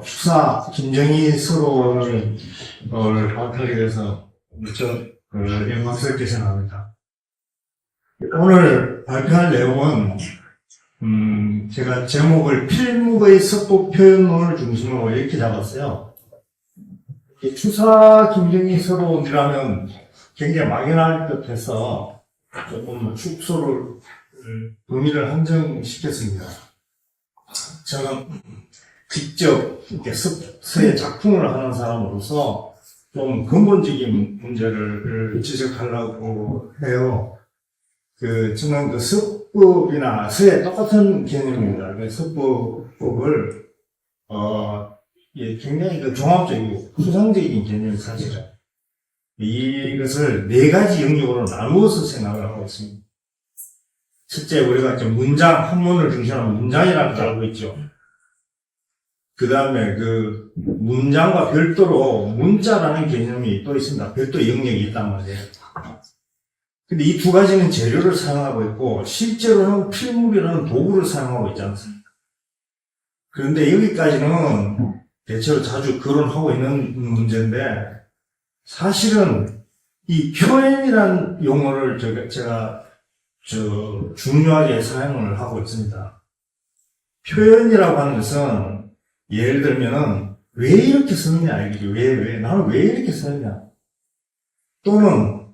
추사 김정희 서론을 발표하기 위해서 무척 영광스럽게 생각합니다. 오늘 발표할 내용은 제가 제목을 필묵의 서법 표현론을 중심으로 이렇게 잡았어요. 추사 김정희 서론이라면 굉장히 막연할 듯해서 조금 축소를 범위를 한정시켰습니다. 저는 직접 이렇게 서예 작품을 하는 사람으로서 좀 근본적인 문제를 지적하려고 해요. 저는 서법이나 서예 똑같은 개념입니다. 서법을, 굉장히 종합적이고 구성적인 개념이 사실은. 이것을 네 가지 영역으로 나누어서 생각을 하고 있습니다. 첫째, 우리가 이제 문장, 한문을 중심으로 문장이라는 걸 알고 있죠. 그 다음에 문장과 별도로 문자라는 개념이 또 있습니다. 별도 영역이 있단 말이에요. 근데 이 두 가지는 재료를 사용하고 있고, 실제로는 필물이라는 도구를 사용하고 있지 않습니까? 그런데 여기까지는 대체로 자주 거론하고 있는 문제인데, 사실은 이 표현이라는 용어를 제가 중요하게 사용을 하고 있습니다. 표현이라고 하는 것은 예를 들면은 왜 이렇게 쓰느냐 알겠죠. 나는 왜 이렇게 쓰느냐. 또는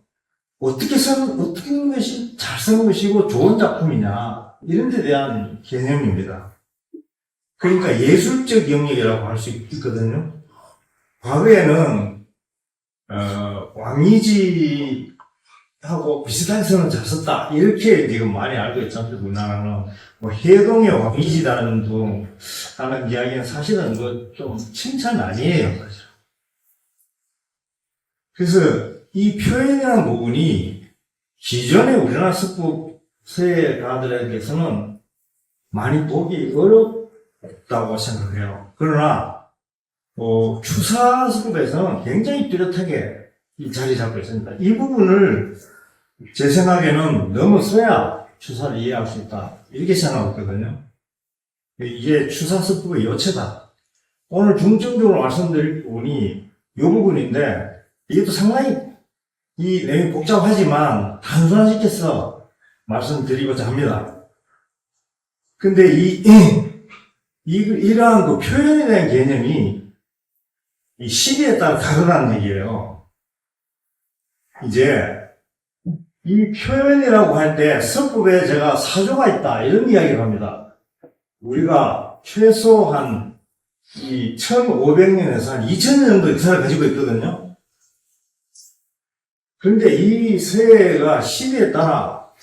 어떻게 쓰는 것이 잘 쓰는 것이고 좋은 작품이냐. 이런 데 대한 개념입니다. 그러니까 예술적 영역이라고 할 수 있거든요. 과거에는 왕이지하고 비슷하게 쓰는 잘 썼다. 이렇게 지금 많이 알고 있잖아요. 우리나라는. 해동의 왕이지라는 등 하는 이야기는 사실은 좀 칭찬 아니에요, 사실. 그래서 이 표현이라는 부분이 기존의 우리나라 서법 서예가들에게서는 많이 보기 어렵다고 생각해요. 그러나 추사서법에서는 굉장히 뚜렷하게 자리 잡고 있습니다. 이 부분을 제 생각에는 넘어서야 추사를 이해할 수 있다. 이렇게 생각하고 있거든요. 이게 추사서법의 요체다. 오늘 중점적으로 말씀드릴 부분이 이 부분인데, 이게 또 상당히 이 내용이 복잡하지만 단순화시켜서 말씀드리고자 합니다. 근데 이러한 표현에 대한 개념이 이 시기에 따라 다르다는 얘기예요. 이제 이 표현이라고 할 때 서법에 제가 사조가 있다 이런 이야기를 합니다. 우리가 최소한 이 1500년에서 한 2000년 정도 역사를 가지고 있거든요. 그런데 이 서예가 시대에 따라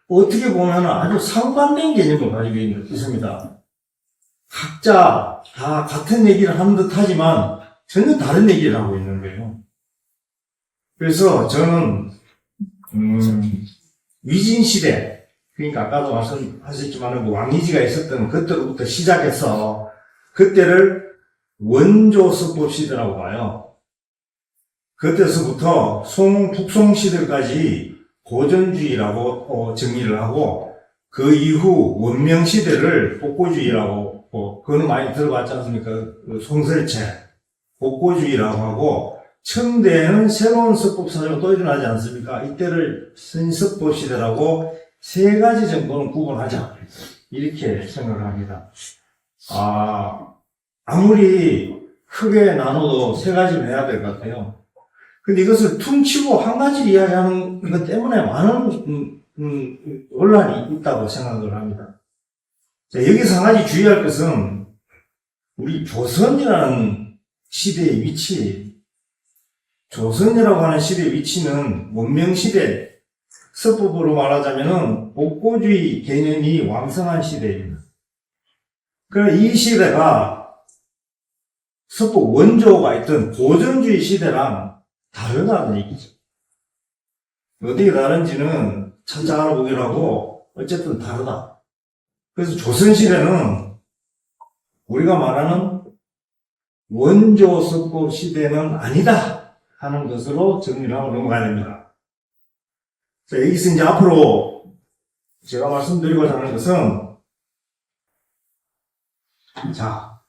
어떻게 보면 아주 상반된 개념을 가지고 있습니다. 각자 다 같은 얘기를 하는 듯 하지만 전혀 다른 얘기를 하고 있는 거예요. 그래서 저는 위진시대, 그러니까 아까도 말씀하셨지만 왕이지가 있었던 그때로부터 시작해서 그때를 원조서법 시대라고 봐요. 그때서부터 북송시대까지 고전주의라고 정의를 하고, 그 이후 원명시대를 복고주의라고, 그거는 많이 들어봤지 않습니까? 송설체, 복고주의라고 하고, 첨대에는 새로운 서법사조가 또 일어나지 않습니까? 이때를 신서법 시대라고 세 가지 정도는 구분하자. 이렇게 생각을 합니다. 아무리 크게 나눠도 세 가지를 해야 될 것 같아요. 근데 이것을 퉁치고 한 가지 이야기하는 것 때문에 많은 논란이 있다고 생각을 합니다. 자, 여기서 한 가지 주의할 것은 우리 조선이라는 시대의 위치, 조선이라고 하는 시대의 위치는 원명시대, 서법으로 말하자면은 복고주의 개념이 왕성한 시대입니다. 그러나 이 시대가 서법 원조가 있던 고전주의 시대랑 다르다는 얘기죠. 어떻게 다른지는 찾아 알아보기로 하고 어쨌든 다르다. 그래서 조선시대는 우리가 말하는 원조 서법 시대는 아니다 하는 것으로 정리를 하고 넘어가야 됩니다. 자, 여기서 이제 앞으로 제가 말씀드리고자 하는 것은, 자,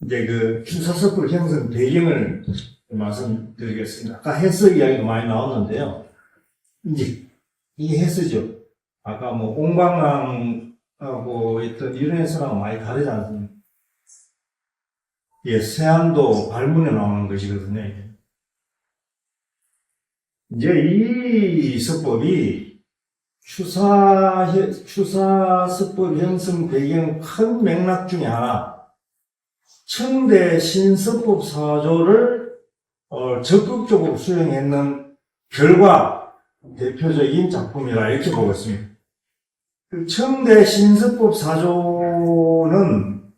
이제 그 추사서법 형성 배경을 말씀드리겠습니다. 아까 헬스 이야기도 많이 나왔는데요. 이제 이게 헬스죠. 아까 뭐 옹방랑하고 있던 이런 헬스랑 많이 다르지 않습니까? 예, 세안도 발문에 나오는 것이거든요. 이제 이 서법이 추사서법 형성 배경 큰 맥락 중에 하나, 청대 신서법 사조를 적극적으로 수행했는 결과 대표적인 작품이라 이렇게 보고 있습니다. 그 청대 신서법 사조는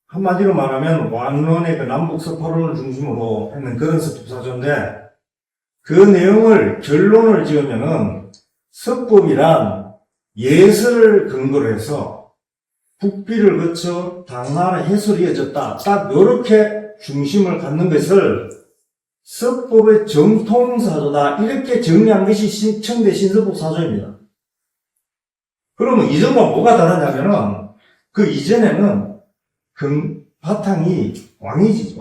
한마디로 말하면 완론의 그 남북서포론을 중심으로 했는 그런 서법 사조인데, 그 내용을 결론을 지으면은 서법이란 예설을 근거로 해서 국비를 거쳐 당나라 해설이 이어졌다. 딱 이렇게 중심을 갖는 것을 서법의 정통사조다. 이렇게 정리한 것이 청대 신서법 사조입니다. 그러면 이전과 뭐가 다르냐면은 그 이전에는 바탕이 왕이지.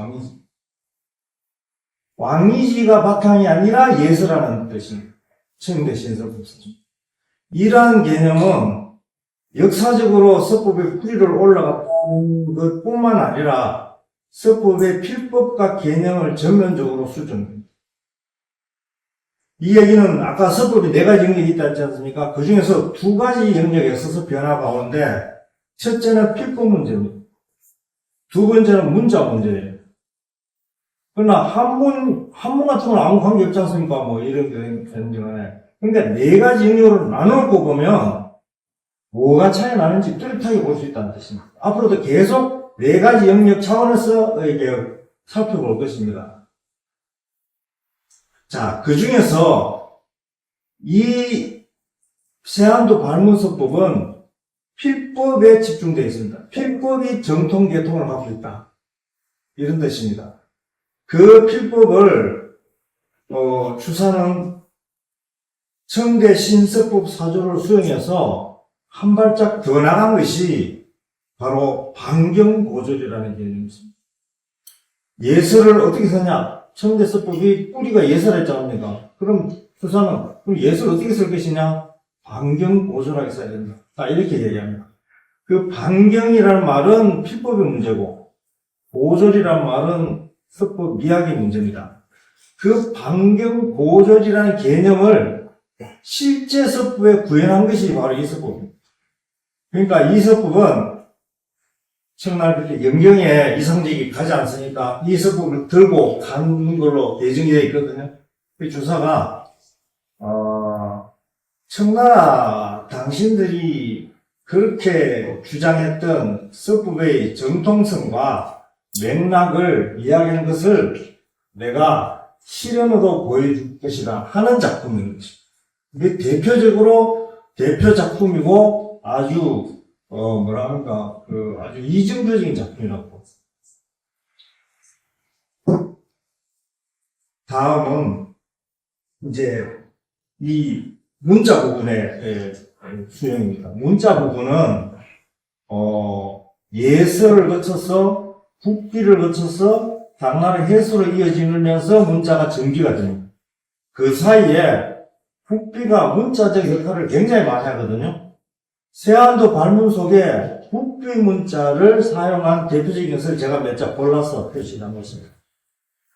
왕이지가 바탕이 아니라 예서라는 뜻입니다. 청대 신서법 사조. 이러한 개념은 역사적으로 서법의 뿌리를 올라갔던 것뿐만 아니라 서법의 필법과 개념을 전면적으로 수정합니다. 이 얘기는 아까 서법이 4가지 영역이 있다 했지 않습니까? 그 중에서 2가지 영역에 있어서 변화가 오는데, 첫째는 필법 문제입니다. 2번째는 문자 문제예요. 그러나 한문 같은 건 아무 관계 없지 않습니까? 뭐 이런 게 되는데. 그러니까 4가지 영역으로 나눠놓고 보면 뭐가 차이 나는지 뚜렷하게 볼 수 있다는 뜻입니다. 앞으로도 계속 4가지 영역 차원에서 이렇게 살펴볼 것입니다. 자, 그 중에서 이 세안도 발문서법은 필법에 집중되어 있습니다. 필법이 정통 계통을 갖고 있다. 이런 뜻입니다. 그 필법을 추사는 청대 신서법 사조를 수행해서 한 발짝 더 나간 것이 바로 반경고졸이라는 개념입니다. 예설을 어떻게 쓰냐? 청대서법이 뿌리가 예설했지 않습니까? 그럼 추사는 그럼 예설 어떻게 쓸 것이냐? 반경고졸하게 써야 된다. 이렇게 얘기합니다. 그 반경이라는 말은 필법의 문제고, 고졸이라는 말은 서법 미학의 문제입니다. 그 반경고졸이라는 개념을 실제 서법에 구현한 것이 바로 이 서법입니다. 그러니까 이 서법은 청날 그렇게 영경에 이성직이 가지 않습니까? 이 서법을 들고 가는 걸로 예정이 되어 있거든요. 그 주사가 청나라 당신들이 그렇게 주장했던 서법의 정통성과 맥락을 이야기하는 것을 내가 실현으로 보여줄 것이다 하는 작품인 것입니다. 이게 대표 작품이고 아주 아주 이중적인 작품이라고. 다음은 이제 이 문자 부분의 수용입니다. 문자 부분은 예설을 거쳐서 국비를 거쳐서 당나라 해수로 이어지면서 문자가 전기가 됩니다. 그 사이에 국비가 문자적 역할을 굉장히 많이 하거든요. 세안도 발문 속에 국비 문자를 사용한 대표적인 것을 제가 몇 자 골라서 표시한 것입니다.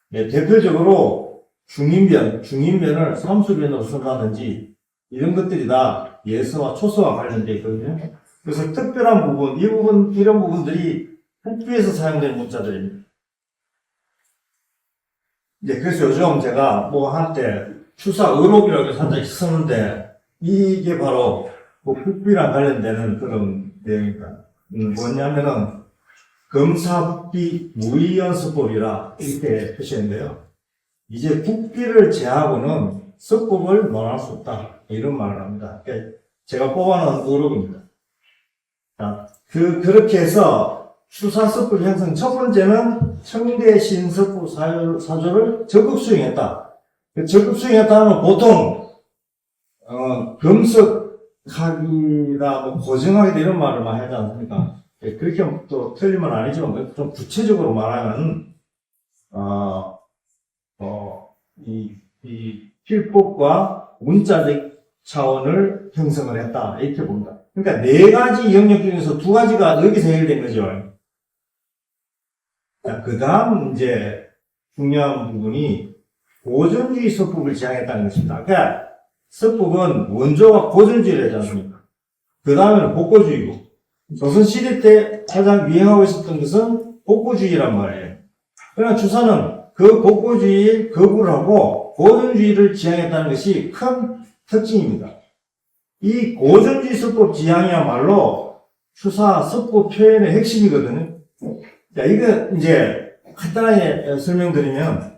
네, 대표적으로 중인변을 삼수변으로 쓴다든지 이런 것들이 다 예서와 초서와 관련되어 있거든요. 그래서 특별한 부분, 이런 부분들이 국비에서 사용된 문자들입니다. 그래서 요즘 제가 한때 추사의록이라고 살짝 쓰는데, 이게 바로 국비랑 관련되는 그런 내용입니다. 뭐냐면은, 검사국비 무의연서법이라 이렇게 표시했는데요. 이제 국비를 제하고는 서법을 논할 수 없다. 이런 말을 합니다. 제가 뽑아놓은 의록입니다. 자, 그렇게 해서 추사서법 형성 첫 번째는 청대 신서법 사조를 적극 수행했다. 적극 수행했다는 보통, 검석하기나 고정하기다 이런 말을 많이 하지 않습니까? 그렇게 또 틀리면 아니지만 좀 구체적으로 말하면 이 필법과 문자적 차원을 형성을 했다 이렇게 봅니다. 그러니까 네 가지 영역 중에서 두 가지가 여기서 해결된 거죠. 그 다음 이제 중요한 부분이 고전주의 서법을 지향했다는 것입니다. 그러니까 서법은 원조가 고전주의를 하지 않습니까? 그 다음에는 복고주의고, 조선시대 때 가장 유행하고 있었던 것은 복고주의란 말이에요. 그러나 추사는 그 복고주의에 거부를 하고 고전주의를 지향했다는 것이 큰 특징입니다. 이 고전주의 서법 지향이야말로 추사 서법 표현의 핵심이거든요. 자, 이거 이제 간단하게 설명드리면,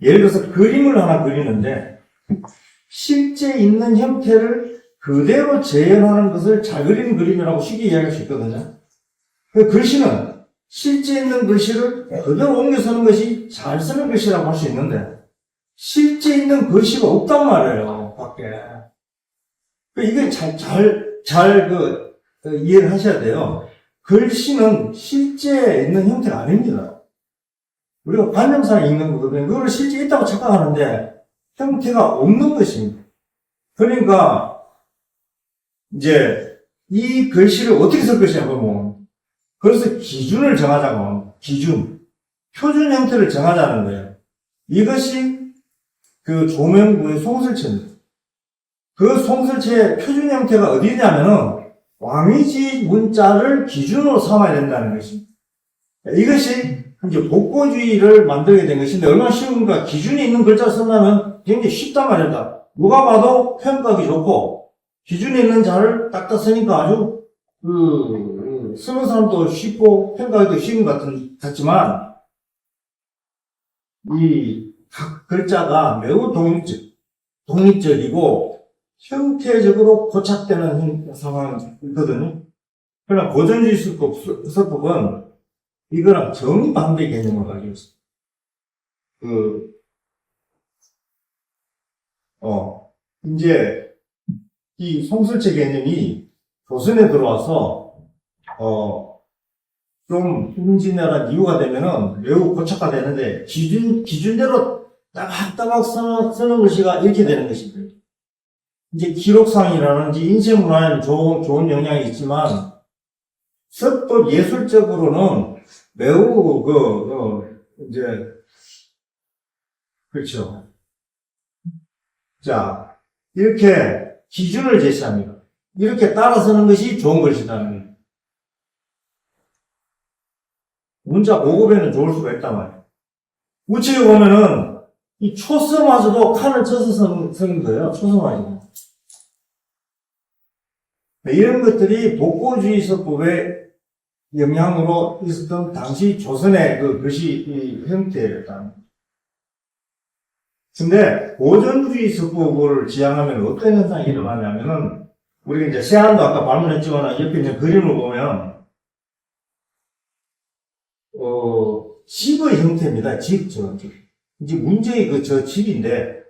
예를 들어서 그림을 하나 그리는데 실제 있는 형태를 그대로 재현하는 것을 잘 그리는 그림이라고 쉽게 이야기할 수 있거든요. 그 글씨는 실제 있는 글씨를 그대로 옮겨 쓰는 것이 잘 쓰는 글씨라고 할 수 있는데 실제 있는 글씨가 없단 말이에요, 밖에. 이게 이해를 하셔야 돼요. 글씨는 실제 있는 형태가 아닙니다. 우리가 관념상에 읽는 거거든요. 그걸 실제 있다고 착각하는데 형태가 없는 것입니다. 그러니까 이제 이 글씨를 어떻게 쓸 것이냐 그러면 그래서 기준을 정하자고 기준, 표준 형태를 정하자는 거예요. 이것이 그 조명구의 송설체입니다. 그 송설체의 표준 형태가 어디냐면은 왕이지 문자를 기준으로 삼아야 된다는 것입니다. 이것이 이제 복고주의를 만들게 된 것인데 얼마나 쉬운가. 기준이 있는 글자를 쓴다면 굉장히 쉽단 말입니다. 누가 봐도 평가하기 좋고 기준이 있는 자를 딱딱 쓰니까 아주 쓰는 사람도 쉽고 평가하기도 쉬운 것 같지만 이 각 글자가 매우 독립적이고 형태적으로 고착되는 상황이거든요. 그러나 고전주의 서법은 이거랑 정반대 개념을 가지고 있어요. 이제 이 송설체 개념이 조선에 들어와서 좀 흥진한 이유가 되면은 매우 고착화되는데 기준대로 따박따박 쓰는 글씨가 이렇게 되는 것입니다. 이제 기록상이라든지 인쇄문화에는 좋은 영향이 있지만 서법 예술적으로는 매우 그렇죠. 자, 이렇게 기준을 제시합니다. 이렇게 따라 쓰는 것이 좋은 글씨다는 거예요. 문자 고급에는 좋을 수가 있단 말이에요. 우측에 보면은 이 초서마저도 칸을 쳐서 쓰는 거예요. 초서마저도. 이런 것들이 복고주의 서법의 영향으로 있었던 당시 조선의 그 글씨 형태였다. 근데 고전주의 서법을 지향하면 어떤 현상이 일어나냐면은 우리가 이제 세안도 아까 발문했지만 옆에 있는 그림을 보면 집의 형태입니다. 이제 문제의 저 집인데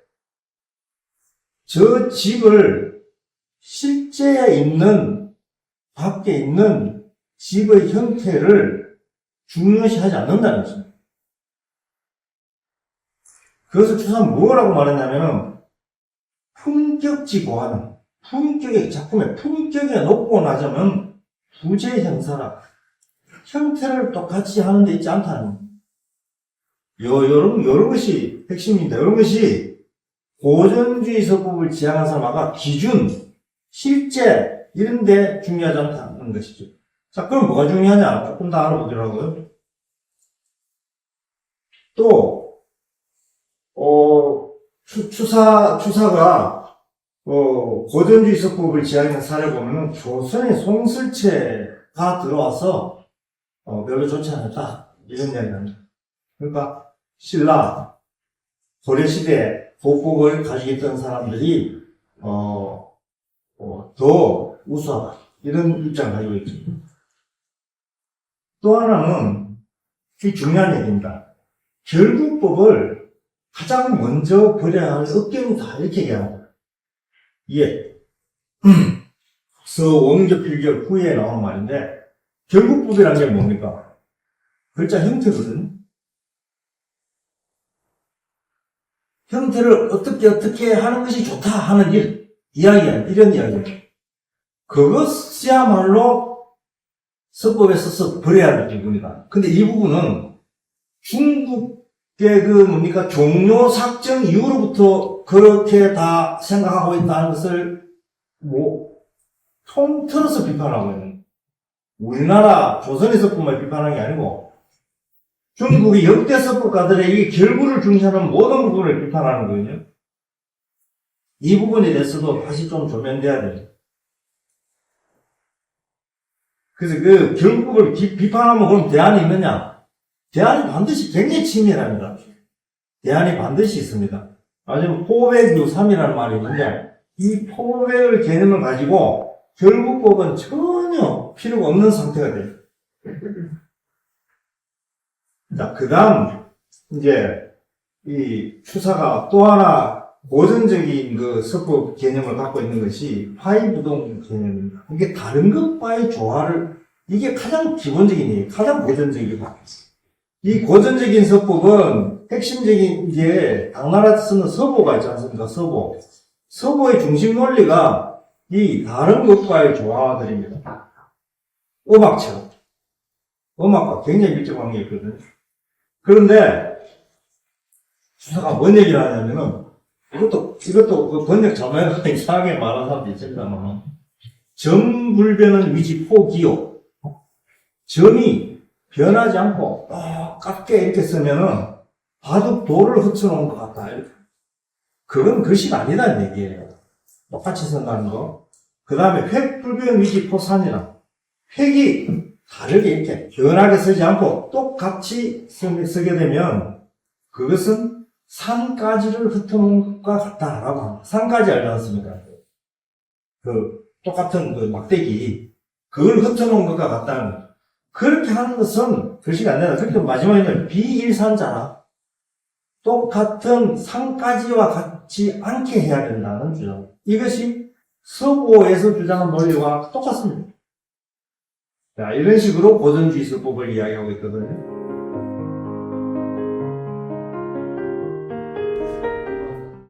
저 집을 실제 있는 밖에 있는 집의 형태를 중요시하지 않는다는 것입니다. 그것을 추사는 뭐라고 말했냐면은 품격지 고하는 작품의 품격에 높고 나자면 부재 형사라. 형태를 똑같이 하는 데 있지 않다는 요런 것이 핵심입니다. 요런 것이 고전주의 서법을 지향한 사람 아까 기준, 실제 이런 데 중요하지 않다는 것이죠. 자, 그럼 뭐가 중요하냐? 조금 더 알아보더라고요. 또 추사가 고전주의 서법을 지향한 사례 보면은 조선의 송설체가 들어와서 별로 좋지 않았다 이런 이야기를 합니다. 그러니까 신라 고려시대 복법을 가지고 있던 사람들이 더 우수하다 이런 입장을 가지고 있죠. 또 하나는 이 중요한 얘기입니다. 결국법을 가장 먼저 버려야 할 업경이다 이렇게 얘기합니다. 예. 서원교 필결 후에 나오는 말인데 결국법이라는 게 뭡니까? 글자 형태거든. 형태를 어떻게 하는 것이 좋다 하는 이야기야. 이런 이야기야. 그것이야말로 서법에 써서 버려야 될 부분이다. 근데 이 부분은 중국의 종료 삭정 이후로부터 그렇게 다 생각하고 있다는 것을 통틀어서 비판하고 있는, 우리나라 조선의 서법만 비판하는 게 아니고 중국의 역대 서법가들의 이 결부를 중시하는 모든 부분을 비판하는 거거든요. 이 부분에 대해서도 다시 좀 조명돼야 돼요. 그래서 그 결국을 비판하면 그럼 대안이 있느냐? 대안이 반드시 굉장히 치밀합니다. 대안이 반드시 있습니다. 아주 포백유삼이라는 말이 있는데, 이 포백의 개념을 가지고 결국법은 전혀 필요가 없는 상태가 돼요. 자, 그 다음, 이제, 이 추사가 또 하나 고전적인 그 서법 개념을 갖고 있는 것이 파이부동 개념입니다. 이게 다른 것과의 조화를, 이게 가장 기본적인 얘기, 가장 고전적이고, 이 고전적인 서법은 핵심적인 이제 당나라에서 쓰는 서보가 있지 않습니까? 서보의 중심 논리가 이 다른 것과의 조화들입니다. 음악처럼. 음악과 굉장히 밀접한 관계가 있거든요. 그런데 추사가 뭔 얘기를 하냐면은, 이것도 그 번역 자문에 이상하게 말하는 사람도 있습니다만, 점불변은 위지 포기요. 점이 변하지 않고 똑같게 이렇게 쓰면은 바둑 돌을 흩어놓은 것 같다. 그건 글씨가 아니다는 얘기예요. 똑같이 쓴다는 거. 그 다음에 획불변 위지 포산이라. 획이 다르게 이렇게 변하게 쓰지 않고 똑같이 쓰게 되면 그것은 산가지를 흩어놓은 것과 같다라고 합니다. 산가지 알지 않습니까? 똑같은 막대기, 그걸 흩어놓은 것과 같다는, 그렇게 하는 것은 글씨가 안 된다. 그렇게 마지막에는 비일산자라. 똑같은 산가지와 같지 않게 해야 된다는 주장. 이것이 서보에서 주장한 논리와 똑같습니다. 자, 이런 식으로 고전주의 서법을 이야기하고 있거든요.